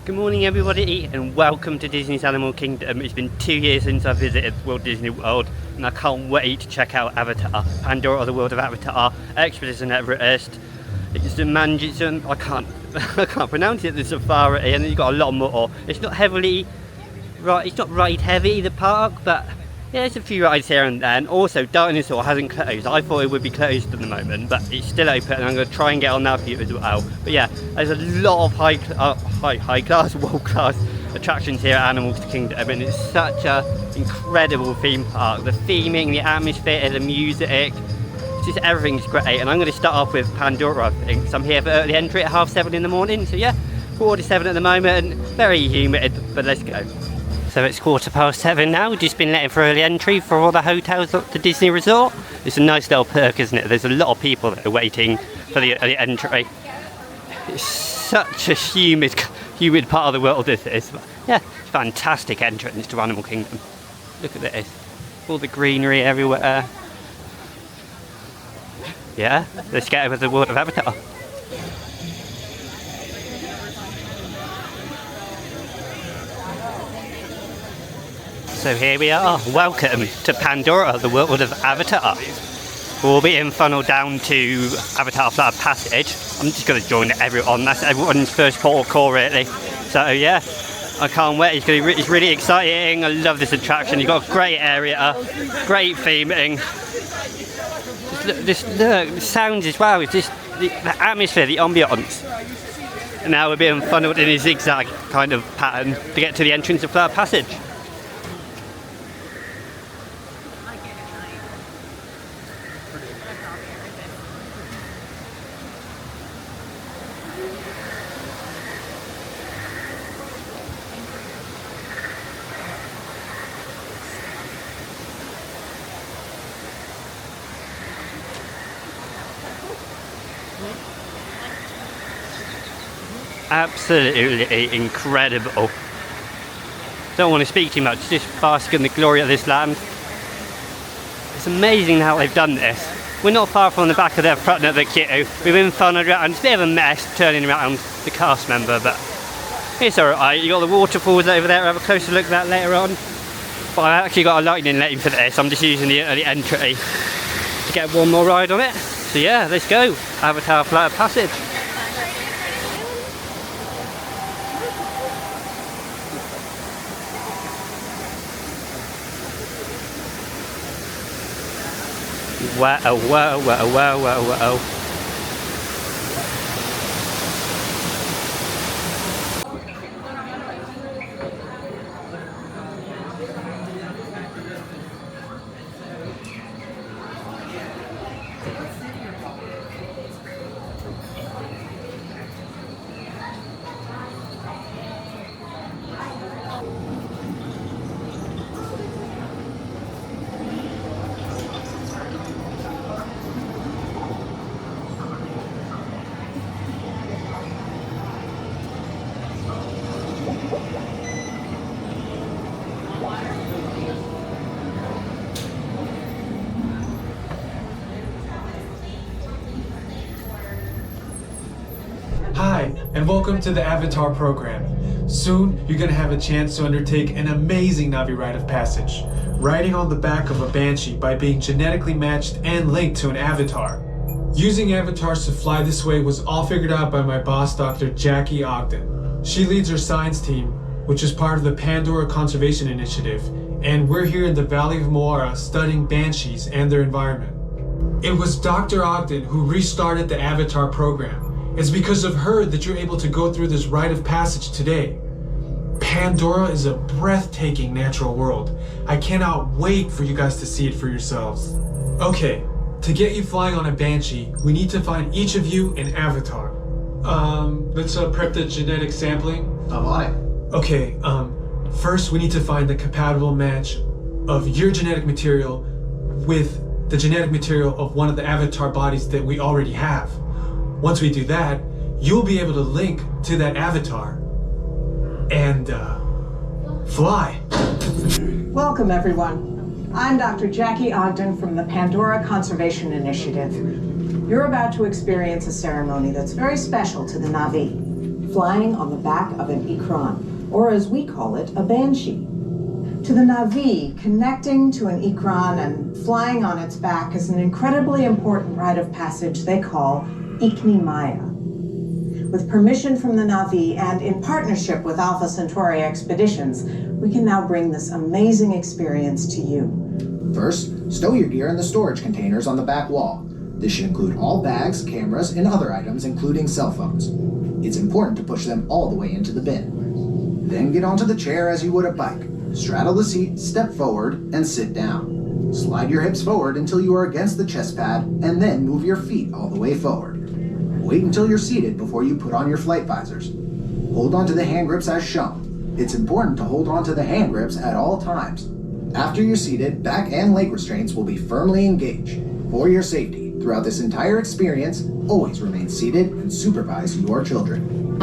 Good morning everybody and welcome to Disney's Animal Kingdom. It's been 2 years since I visited Walt Disney World and I can't wait to check out Avatar, Pandora, the World of Avatar, Expedition Everest. It's the Manjitsun, I can't pronounce it, the Safari, and you've got a lot more. It's not ride heavy, the park, but yeah, there's a few rides here and there. And also Dinosaur hasn't closed. I thought it would be closed at the moment, but it's still open and I'm going to try and get on that for you as well. But yeah, there's a lot of high class, world class attractions here at Animal Kingdom, and it's such an incredible theme park. The theming, the atmosphere, the music, just everything's great. And I'm going to start off with Pandora, I think. So I'm here for early entry at 7:30 in the morning. So yeah, 4:47 at the moment, very humid, but let's go. So it's 7:15 now. We've just been letting for early entry for all the hotels at the Disney Resort. It's a nice little perk, isn't it? There's a lot of people that are waiting for the early entry. It's such a humid part of the world, this is. But yeah, fantastic entrance to Animal Kingdom. Look at this. All the greenery everywhere. Yeah, let's get over to the World of Avatar. So here we are, welcome to Pandora, the World of Avatar. We'll be funneled down to Avatar Flower Passage. I'm just going to join everyone, that's everyone's first port of call really. So yeah, I can't wait, it's really exciting, I love this attraction. You've got a great area, great theming. Just look, the sounds as well, it's just the atmosphere, the ambience. And now we're being funneled in a zigzag kind of pattern to get to the entrance of Flower Passage. Absolutely incredible. Don't want to speak too much, just bask in the glory of this land. It's amazing how they've done this. We're not far from the back of their front of the queue. We've been funneled around, it's a bit of a mess turning around the cast member, but it's alright. You got the waterfalls over there, we'll have a closer look at that later on. But I've actually got a lightning lane for this, I'm just using the early entry to get one more ride on it. So yeah, let's go. Avatar Flower Passage. Wow, wow, wow, wow, wow, wow. Hi, and welcome to the Avatar program. Soon, you're going to have a chance to undertake an amazing Navi rite of passage, riding on the back of a Banshee by being genetically matched and linked to an avatar. Using avatars to fly this way was all figured out by my boss, Dr. Jackie Ogden. She leads our science team, which is part of the Pandora Conservation Initiative, and we're here in the Valley of Moara studying Banshees and their environment. It was Dr. Ogden who restarted the Avatar program. It's because of her that you're able to go through this rite of passage today. Pandora is a breathtaking natural world. I cannot wait for you guys to see it for yourselves. Okay, to get you flying on a Banshee, we need to find each of you an avatar. Let's prep the genetic sampling. I'm on it. Okay, first we need to find the compatible match of your genetic material with the genetic material of one of the avatar bodies that we already have. Once we do that, you'll be able to link to that avatar and fly. Welcome everyone. I'm Dr. Jackie Ogden from the Pandora Conservation Initiative. You're about to experience a ceremony that's very special to the Na'vi. flying on the back of an ikran, or as we call it, a banshee. To the Na'vi, connecting to an ikran and flying on its back is an incredibly important rite of passage they call Ikni Maya. With permission from the Na'vi and in partnership with Alpha Centauri Expeditions, we can now bring this amazing experience to you. First, stow your gear in the storage containers on the back wall. This should include all bags, cameras, and other items, including cell phones. It's important to push them all the way into the bin. Then get onto the chair as you would a bike. Straddle the seat, step forward, and sit down. Slide your hips forward until you are against the chest pad, and then move your feet all the way forward. Wait until you're seated before you put on your flight visors. Hold on to the hand grips as shown. It's important to hold on to the hand grips at all times. After you're seated, back and leg restraints will be firmly engaged. For your safety, throughout this entire experience, always remain seated and supervise your children.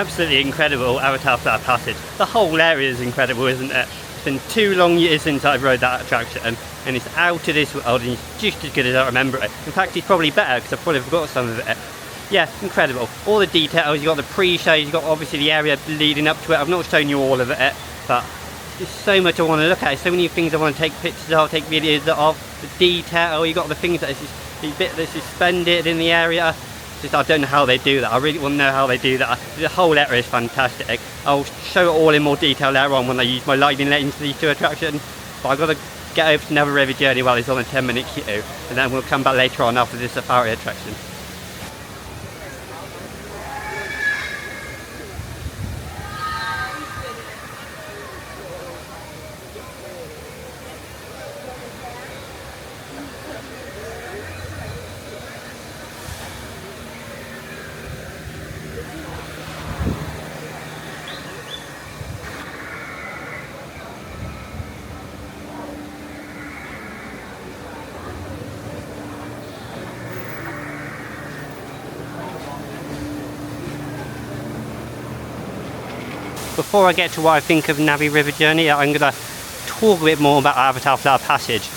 absolutely incredible Avatar Flight of Passage. The whole area is incredible, isn't it? It's been 2 long years since I've rode that attraction, and it's out of this world, and it's just as good as I remember it. In fact, it's probably better because I've probably forgot some of it. Yeah, incredible. All the details, you've got the pre-shows, you've got obviously the area leading up to it. I've not shown you all of it, but there's so much I want to look at. So many things I want to take pictures of, take videos of. The detail, you've got the things that is the bit that's suspended in the area. Just, I don't know how they do that. I really want to know how they do that. The whole area is fantastic. I'll show it all in more detail later on when I use my lightning lens for these 2 attractions. But I've got to get over to Never River Journey while it's on a 10-minute queue, and then we'll come back later on after the safari attraction. Before I get to what I think of Navi River Journey, I'm going to talk a bit more about Avatar Flight of Passage.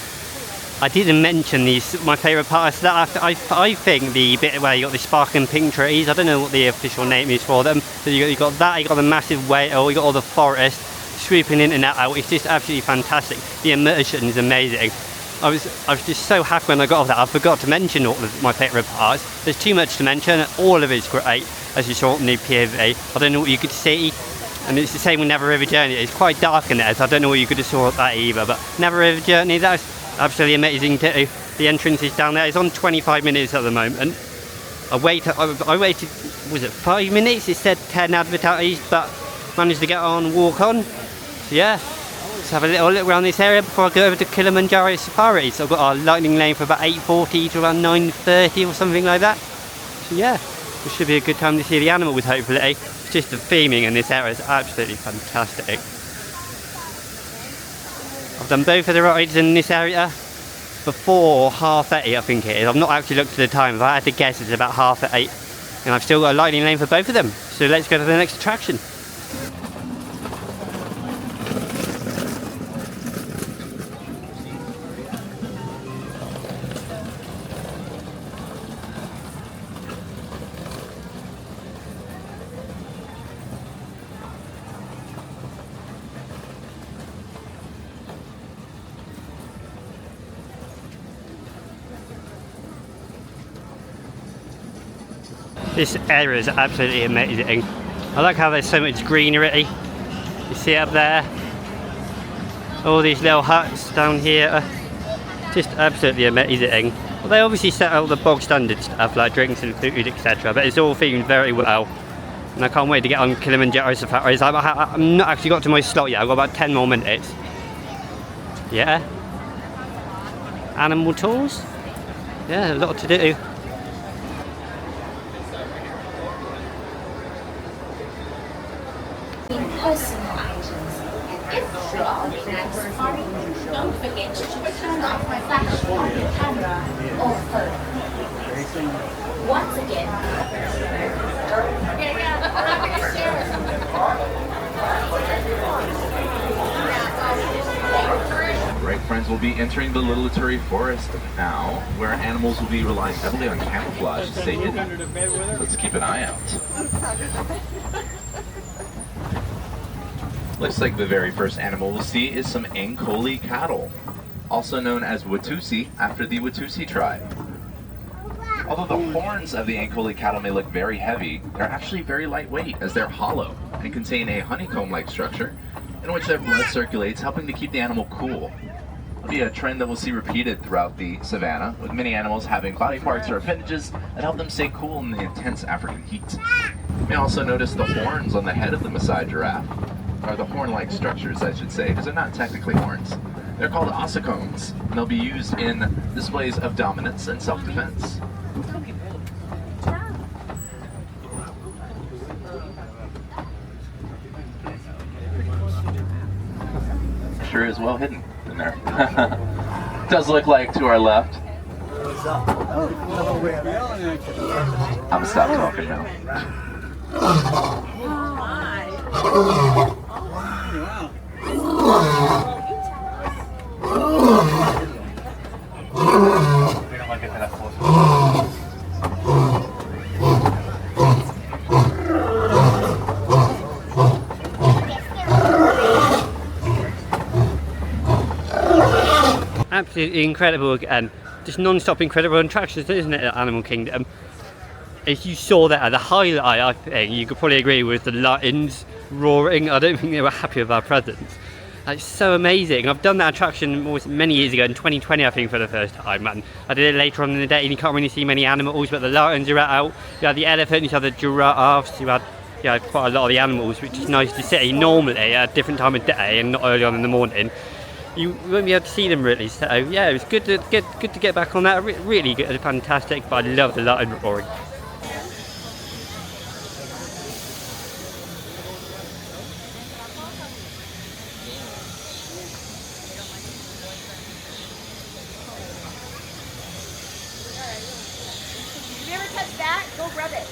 I didn't mention these, my favourite part is that I think the bit where you got the sparkling pink trees, I don't know what the official name is for them, so you got that, you got the massive whale, you got all the forest swooping in and out, it's just absolutely fantastic. The immersion is amazing. I was just so happy when I got off that. I forgot to mention all of my favourite parts. There's too much to mention, all of it's great, as you saw in the POV. I don't know what you could see. And it's the same with Never River Journey. It's quite dark in there, so I don't know what you could have saw that either. But Never River Journey, that's absolutely amazing too. The entrance is down there. It's on 25 minutes at the moment. I waited, was it 5 minutes? It said 10 advertised, but managed to get on, walk on. So yeah, let's have a little look around this area before I go over to Kilimanjaro Safaris. So I've got our lightning lane for about 8:40 to around 9:30 or something like that. So yeah, it should be a good time to see the animals, hopefully. It's just the theming in this area is absolutely fantastic. I've done both of the rides in this area before 8:30, I think it is. I've not actually looked at the time, but I had to guess it's about 8:30. And I've still got a lightning lane for both of them. So let's go to the next attraction. This area is absolutely amazing. I like how there's so much greenery. You see it up there? All these little huts down here. Just absolutely amazing. Well, they obviously set all the bog standard stuff like drinks and food, etc. But it's all themed very well. And I can't wait to get on Kilimanjaro Safaris. I've not actually got to my slot yet. I've got about 10 more minutes. Yeah. Animal tours. Yeah, a lot to do. Personal items. If you are looking at safari, don't forget to turn off my flash on your camera or phone. Once again, Right, friends, we'll be entering the Lilituri Forest now, where animals will be relying heavily on camouflage to stay hidden. Let's keep an eye out. Looks like the very first animal we'll see is some Ankoli cattle, also known as Watusi after the Watusi tribe. Although the horns of the Ankoli cattle may look very heavy, they're actually very lightweight as they're hollow and contain a honeycomb-like structure in which their blood circulates, helping to keep the animal cool. It'll be a trend that we'll see repeated throughout the savannah, with many animals having body parts or appendages that help them stay cool in the intense African heat. You may also notice the horns on the head of the Maasai giraffe, or the horn-like structures, I should say, because they're not technically horns. They're called ossicones, and they'll be used in displays of dominance and self-defense. Sure is well hidden in there. Does look like to our left. I'm gonna stop talking now. Absolutely incredible again. Just non-stop incredible attractions, isn't it, at Animal Kingdom? As you saw there, the highlight, I think, you could probably agree, with the lions roaring. I don't think they were happy with our presence. It's so amazing. I've done that attraction many years ago, in 2020 I think, for the first time, and I did it later on in the day, and you can't really see many animals, but the lions are out. You had the elephants, you had the giraffes, you had quite a lot of the animals, which is nice to see. Normally at a different time of day and not early on in the morning, you won't be able to see them really. So yeah, it was good to get back on that. Really good, fantastic. But I love the lion roaring. If you ever touch that, go rub it.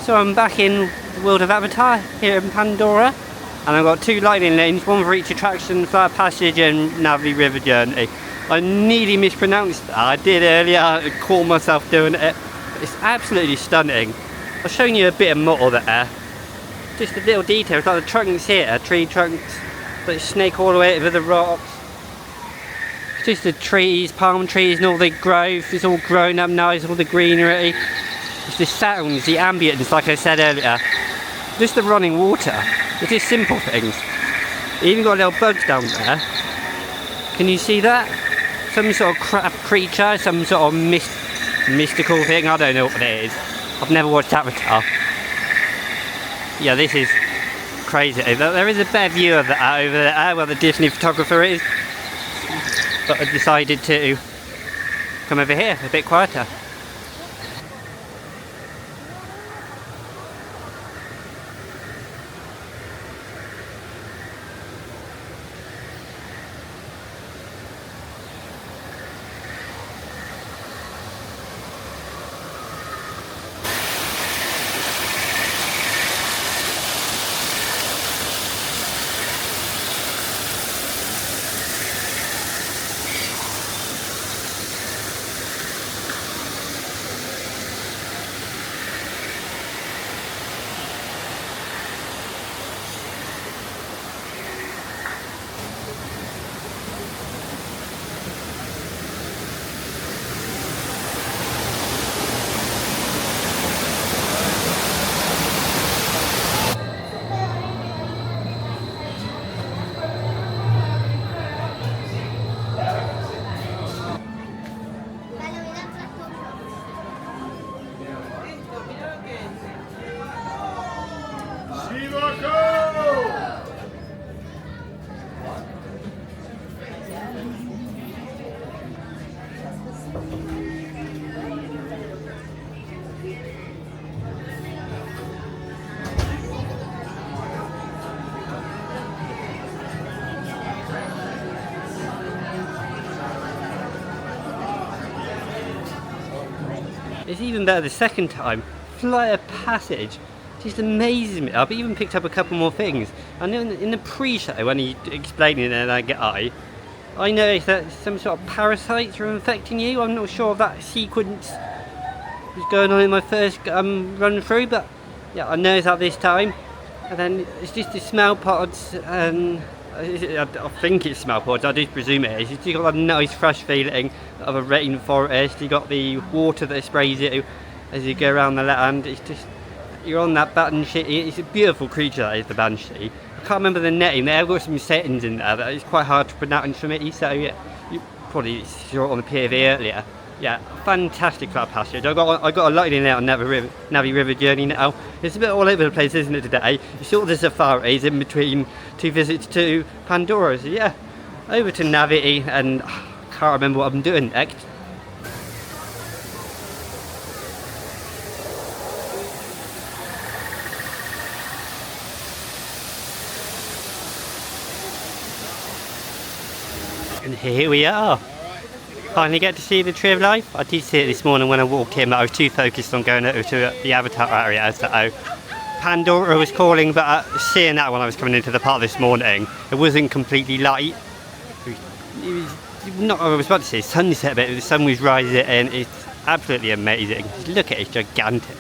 So I'm back in the world of Avatar here in Pandora, and I've got two lightning lanes, one for each attraction: Flight of Passage and Navi River Journey. I nearly mispronounced that. I did earlier. I caught myself doing it. It's absolutely stunning. I've shown you a bit more there. Just the little details, like the trunks here, tree trunks that snake all the way over the rocks. Just the trees, palm trees, and all the growth. It's all grown up nice, all the greenery. It's the sounds, the ambience, like I said earlier. Just the running water. It's just simple things. You even got little bugs down there. Can you see that? Some sort of crab creature, some sort of mystical thing. I don't know what it is. I've never watched Avatar. Yeah, this is crazy. There is a better view of that over there where the Disney photographer is. But I decided to come over here, a bit quieter. It's even better the second time. Flight of Passage just amazes me. I've even picked up a couple more things. I know in the pre-show, when he explained it in that guy, I noticed that some sort of parasites are infecting you. I'm not sure if that sequence was going on in my first run through, but yeah, I noticed that this time. And then it's just the smell pods, and I think it's smell pods, I do presume it is. You've got that nice fresh feeling of a rainforest. You got the water that sprays you as you go around the land. It's just, you're on that banshee. It's a beautiful creature, that is the banshee. I can't remember the name. They've got some settings in there that it's quite hard to pronounce for me, so yeah, you probably saw it on the POV earlier. Yeah, fantastic club passage. I got a lightning out on Navi River journey now. It's a bit all over the place, isn't it, today? You saw the safaris in between 2 visits to Pandora. So yeah, over to Navi, and I can't remember what I'm doing next. And here we are. Finally get to see the Tree of Life. I did see it this morning when I walked in, but I was too focused on going over to the Avatar area. So Pandora was calling, but seeing that when I was coming into the park this morning, it wasn't completely light. It was not. I was about to say sunset, but the sun was rising, and it's absolutely amazing. Just look at it, it's gigantic.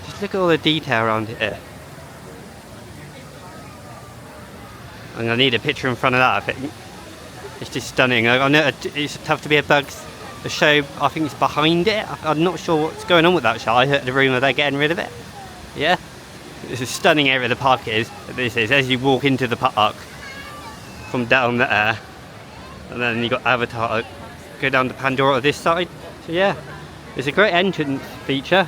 Just look at all the detail around it. I'm gonna need a picture in front of that, I think. It's just stunning. I know it's tough to be a Bugs. The show, I think, it's behind it. I'm not sure what's going on with that show. I heard the rumour they're getting rid of it. Yeah, it's a stunning area the park is. This is as you walk into the park from down there, and then you got Avatar. Go down to Pandora this side. So yeah, it's a great entrance feature.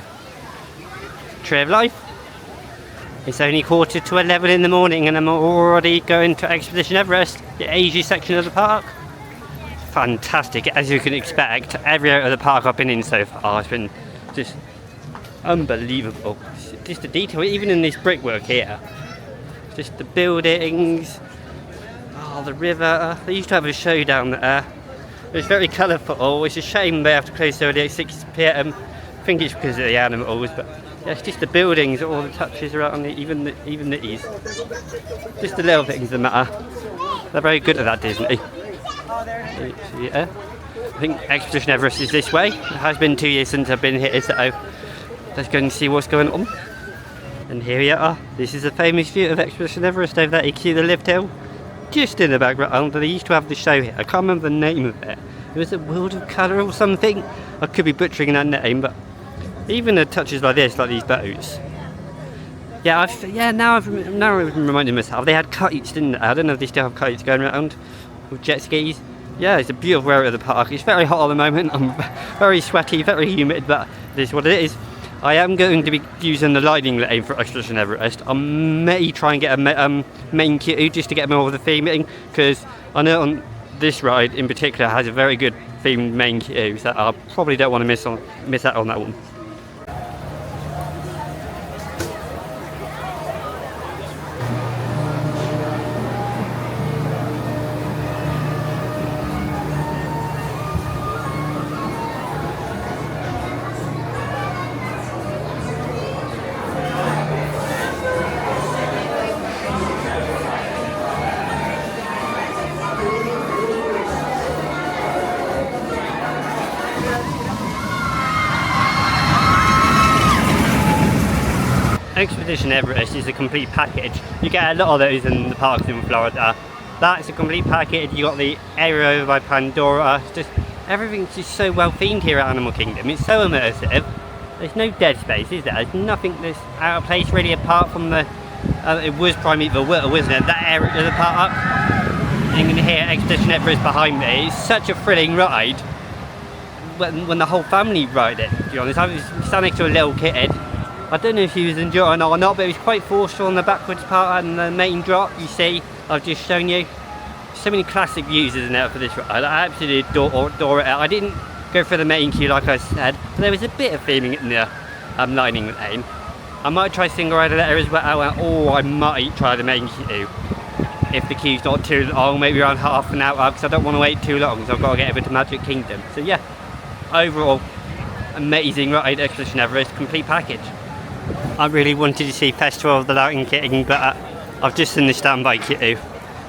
Tree of Life. It's only 11:15 in the morning and I'm already going to Expedition Everest, the Asia section of the park. Fantastic, as you can expect. Every area of the park I've been in so far has been just unbelievable. Just the detail, even in this brickwork here. Just the buildings, the river. They used to have a show down there. It's very colourful. It's a shame they have to close early at 6 PM. I think it's because of the animals, but yeah, it's just the buildings, all the touches around it, even these. Just the little things that matter. They're very good at that, Disney. Yeah. I think Expedition Everest is this way. It has been 2 years since I've been here, so let's go and see what's going on. And here we are. This is a famous view of Expedition Everest over there. You can see the lift hill just in the background. They used to have the show here. I can't remember the name of it. It was a World of Colour or something. I could be butchering that name, but even the touches like this, like these boats. Yeah, now I'm reminding myself. They had kites, didn't they? I don't know if they still have kites going around with jet skis. Yeah, it's a beautiful area of the park. It's very hot at the moment. I'm very sweaty, very humid, but this is what it is. I am going to be using the lightning lane for Expedition Everest. I may try and get a main queue just to get more of the theming, because I know on this ride in particular has a very good themed main queue, so I probably don't want to miss out on that one. Expedition Everest is a complete package. You get a lot of those in the parks in Florida. That's a complete package. You got the area over by Pandora. It's just everything's just so well themed here at Animal Kingdom. It's so immersive. There's no dead space, is there? There's nothing that's out of place really, apart from the it was Primeval World, wasn't it? That area of the park. You can hear Expedition Everest behind me. It's such a thrilling ride. When the whole family ride it, to be honest. I was standing next to a little kid. I don't know if he was enjoying it or not, but it was quite forceful on the backwards part and the main drop. You see, I've just shown you. So many classic views, isn't there, for this ride? I absolutely adore it. I didn't go for the main queue like I said, but there was a bit of theming in the lightning lane. I might try single rider there as well, or I might try the main queue if the queue's not too long, maybe around half an hour, because I don't want to wait too long, so I've got to get over to Magic Kingdom. So yeah, overall, amazing ride, Expedition Everest, complete package. I really wanted to see Festival of the Lightning King, but I've just seen the standby queue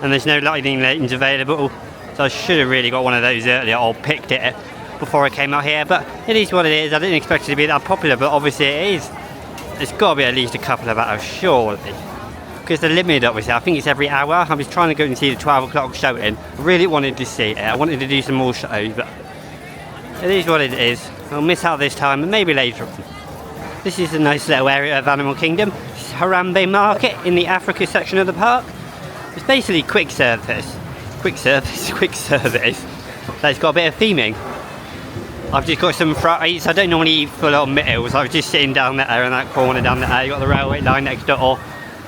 and there's no lightning lanes available, so I should have really got one of those earlier or picked it before I came out here, but it is what it is. I didn't expect it to be that popular, but obviously it is. It's got to be at least a couple of hours, surely, because the limit, obviously, I think it's every hour. I was trying to go and see the 12 o'clock showing. I really wanted to see it. I wanted to do some more shows, but it is what it is. I'll miss out this time and maybe later on. This is a nice little area of Animal Kingdom. It's Harambe Market in the Africa section of the park. It's basically quick service. So it's got a bit of theming. I've just got some fries. I don't normally eat full on meals. I was just sitting down there in that corner down there. You got the railway line next door.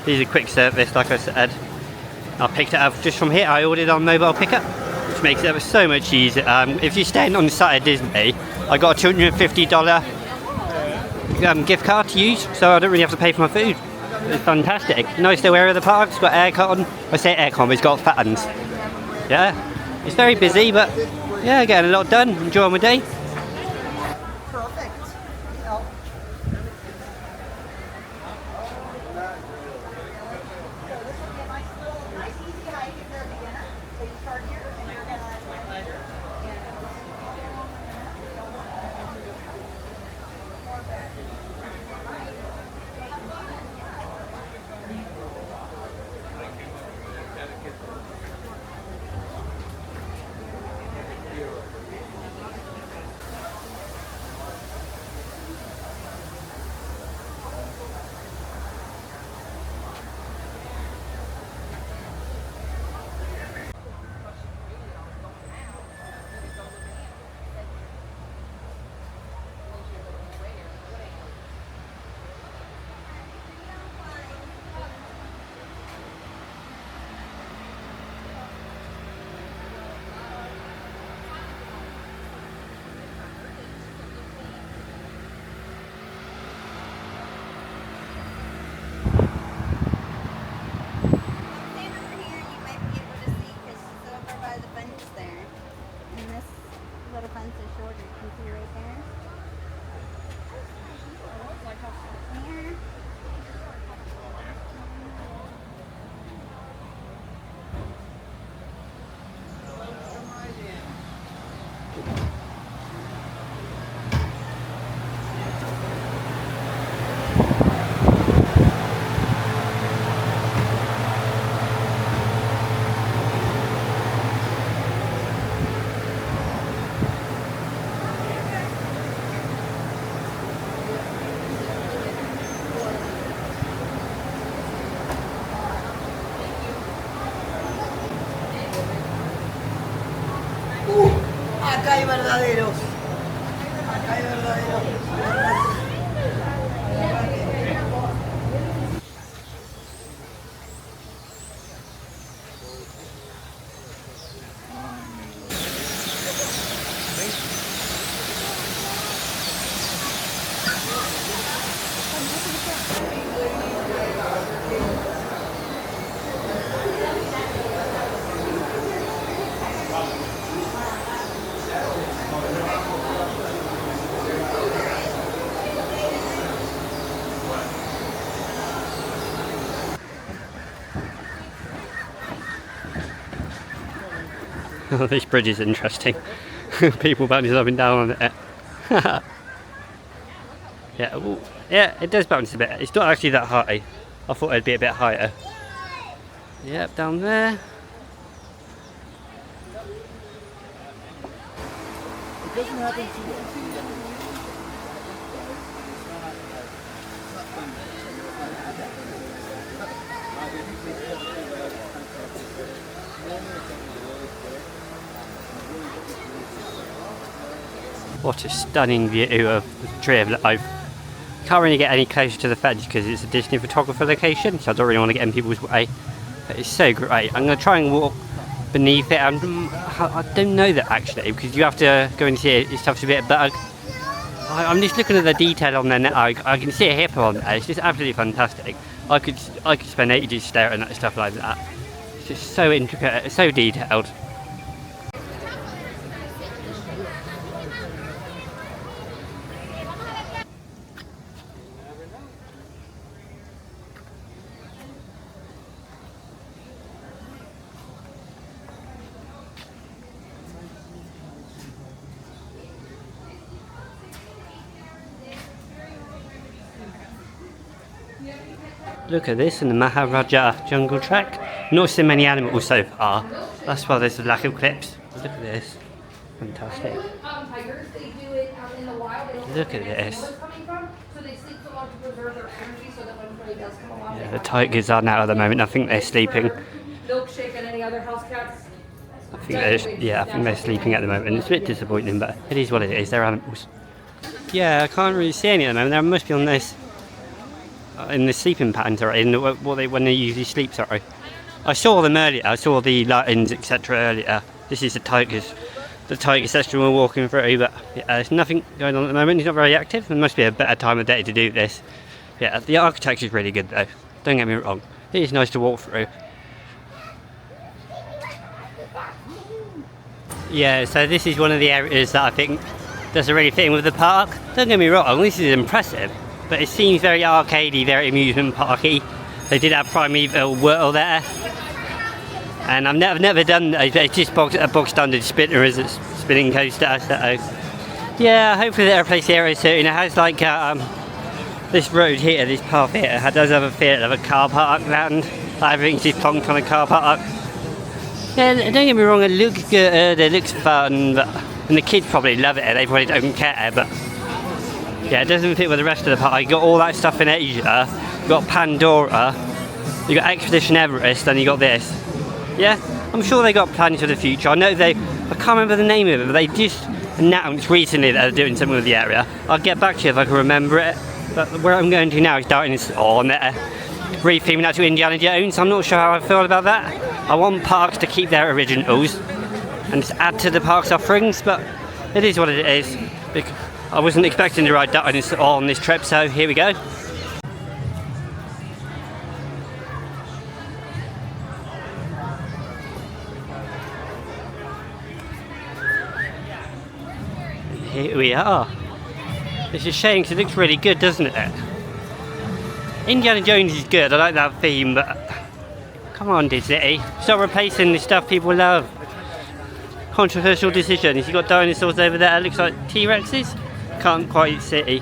These are quick service, like I said. I picked it up just from here. I ordered on mobile pickup, which makes it so much easier. If you're staying on the site at Disney, I got a $250 gift card to use, so I don't really have to pay for my food. It's fantastic. Nice little area of the park. It's got aircon. I say aircon, but it's got fans. Yeah, it's very busy, but yeah, getting a lot done. Enjoying my day. Acá hay verdaderos. Acá hay verdaderos. Oh, this bridge is interesting. People bouncing up and down on it. Yeah, ooh, yeah, it does bounce a bit. It's not actually that high. I thought it'd be a bit higher. Yep, down there. It doesn't happen too What a stunning view of the Tree of Life. Can't really get any closer to the fence because it's a Disney photographer location, so I don't really want to get in people's way. But it's so great. I'm going to try and walk beneath it. I don't know that actually, because you have to go and see it. It's a bit bug. I'm just looking at the detail on there now. I can see a hippo on there. It's just absolutely fantastic. I could spend ages staring at stuff like that. It's just so intricate, so detailed. Look at this in the Maharaja jungle track. Not so many animals so far. That's why there's a lack of clips. Look at this. Fantastic. Look at this. Yeah, the tigers aren't out at the moment. I think they're sleeping. Milkshake and any other house cats. I think they're sleeping at the moment. It's a bit disappointing, but it is what it is. They're animals. Yeah, I can't really see any at the moment. They must be on this in the sleeping pattern, sorry, when they usually sleep. Sorry, I saw them earlier. I saw the lions, etc. earlier. This is the tiger section we're walking through, but yeah, there's nothing going on at the moment. He's not very active. There must be a better time of day to do this. Yeah, the architecture is really good though. Don't get me wrong. It is nice to walk through. Yeah, so this is one of the areas that I think doesn't really fit in with the park. Don't get me wrong, this is impressive, but it seems very arcadey, very amusement parky. They did have Primeval Whirl there, and I've never done. It's just a bog standard spinner as a spinning coaster. So yeah, hopefully they'll replace the area soon. It has like this road here, this path here, it does have a feel of a car park land. Everything's just plonked on a car park. Yeah, don't get me wrong, it looks good, it looks fun, and the kids probably love it, they probably don't care, but yeah, it doesn't fit with the rest of the park. You got all that stuff in Asia, you got Pandora, you got Expedition Everest, and you got this. Yeah, I'm sure they got plans for the future. I can't remember the name of it, but they just announced recently that they're doing something with the area. I'll get back to you if I can remember it, but where I'm going to now is Dinosaur, and they're refilming that to Indiana Jones. I'm not sure how I feel about that. I want parks to keep their originals and just add to the park's offerings, but it is what it is. I wasn't expecting to ride Dinosaur on this trip, so here we go. Here we are. It's a shame because it looks really good, doesn't it? Indiana Jones is good, I like that theme, but come on Disney, stop replacing the stuff people love. Controversial decisions. You've got dinosaurs over there, it looks like T-Rexes. Can't quite see.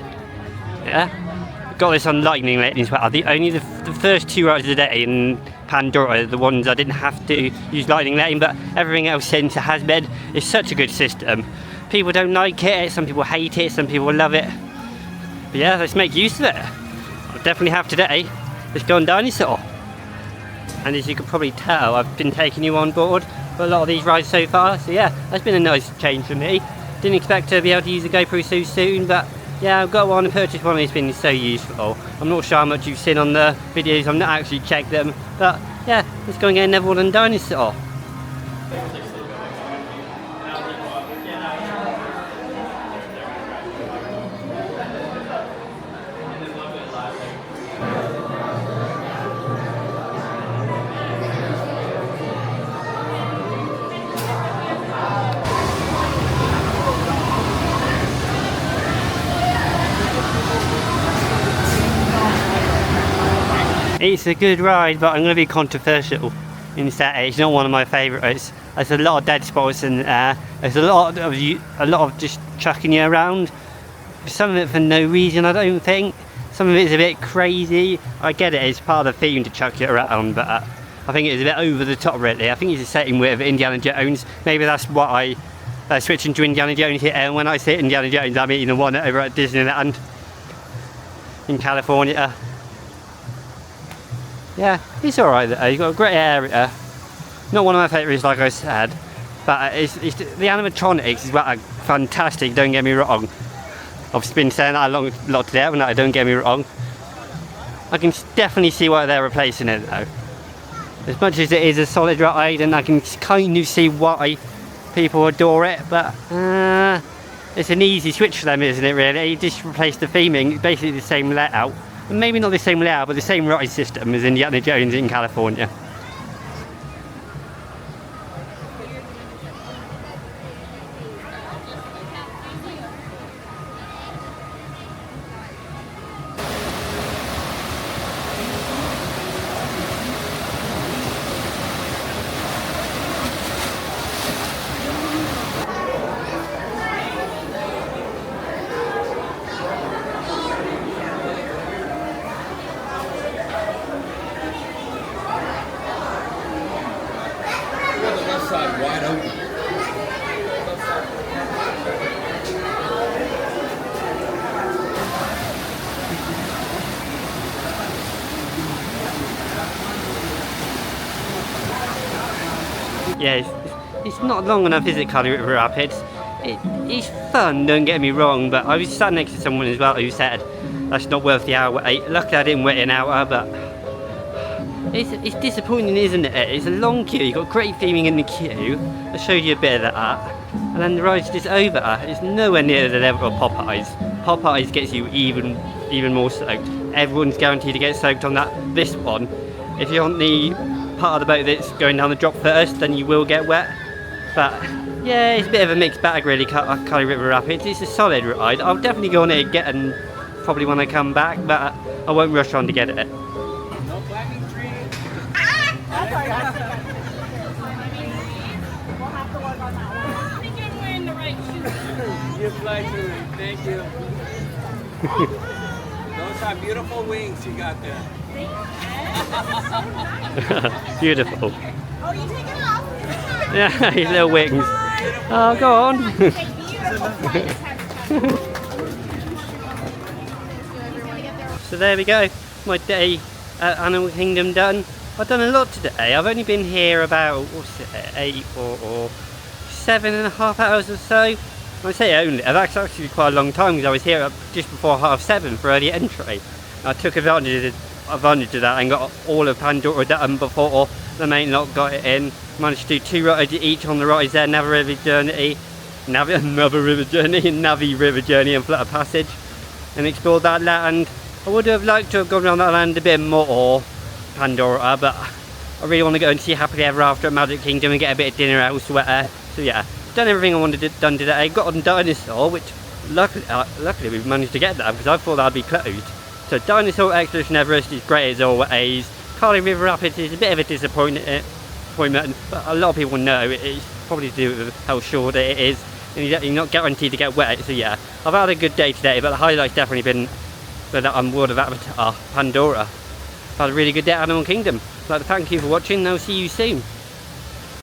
Yeah? Got this on lightning lane as well. The first two rides of the day in Pandora are the ones I didn't have to use lightning lane, but everything else since it has been. It's such a good system. People don't like it, some people hate it, some people love it. But yeah, let's make use of it. I'll definitely have today. Let's go on Dinosaur. And as you can probably tell, I've been taking you on board for a lot of these rides so far. So yeah, that's been a nice change for me. Didn't expect to be able to use the GoPro so soon, but yeah, I've got one and purchased one. It's been so useful. I'm not sure how much you've seen on the videos. I've not actually checked them, but yeah, let's go and get another one on Dinosaur. It's a good ride, but I'm going to be controversial in that it's not one of my favourites. There's a lot of dead spots in there. There's a lot of just chucking you around. Some of it for no reason, I don't think. Some of it is a bit crazy. I get it, it's part of the theme to chuck you around, but I think it's a bit over the top really. I think it's the same with Indiana Jones. Maybe that's why they're switching to Indiana Jones here. And when I say Indiana Jones, I mean the one over at Disneyland in California. Yeah, it's alright though. You've got a great area. Not one of my favourites, like I said, but the animatronics is fantastic, don't get me wrong. I've been saying that a lot today, haven't I? Don't get me wrong. I can definitely see why they're replacing it though. As much as it is a solid ride, and I can kind of see why people adore it, but it's an easy switch for them, isn't it really? You just replace the theming, it's basically the same layout. Maybe not the same layout, but the same ride system as Indiana Jones in California. Wide open. Yeah, it's It's not long enough, is it, Kali River Rapids? It's fun, don't get me wrong, but I was sat next to someone as well who said that's not worth the hour wait. Luckily I didn't wait an hour, but it's disappointing, isn't it? It's a long queue, you've got great theming in the queue. I showed you a bit of that. And then the ride's just over. It's nowhere near the level of Popeyes. Popeyes gets you even more soaked. Everyone's guaranteed to get soaked on this one. If you're on the part of the boat that's going down the drop first, then you will get wet. But yeah, it's a bit of a mixed bag really, Kali River Rapids. It's a solid ride. I'll definitely go on it again probably when I come back, but I won't rush on to get it. No climbing trees. You fly through it. Thank you. Those are beautiful wings you got there. Beautiful. Oh, you take it off? Yeah, his little wings. Oh, go on. So there we go. My day at Animal Kingdom done. I've done a lot today. I've only been here about, 8 or 7.5 hours or so. When I say only, that's actually quite a long time because I was here just before 7:30 for early entry. I took advantage of that and got all of Pandora done before the main lot got it in. Managed to do 2 rides each on the rides there, Navi River Journey and Navi River Journey and Flutter Passage, and explored that land. I would have liked to have gone around that land a bit more, Pandora, but I really want to go and see Happily Ever After at Magic Kingdom and get a bit of dinner elsewhere. So yeah, done everything I wanted to done today. Got on Dinosaur, which luckily we've managed to get that because I thought that'd be closed. So Dinosaur Expedition Everest is great as always. Kali River Rapids is a bit of a disappointment, but a lot of people know it's probably to do with how short it is, and you're not guaranteed to get wet. So yeah, I've had a good day today, but the highlight's definitely been the World of Avatar, Pandora. I've had a really good day at Animal Kingdom. I'd like to thank you for watching, and I'll see you soon.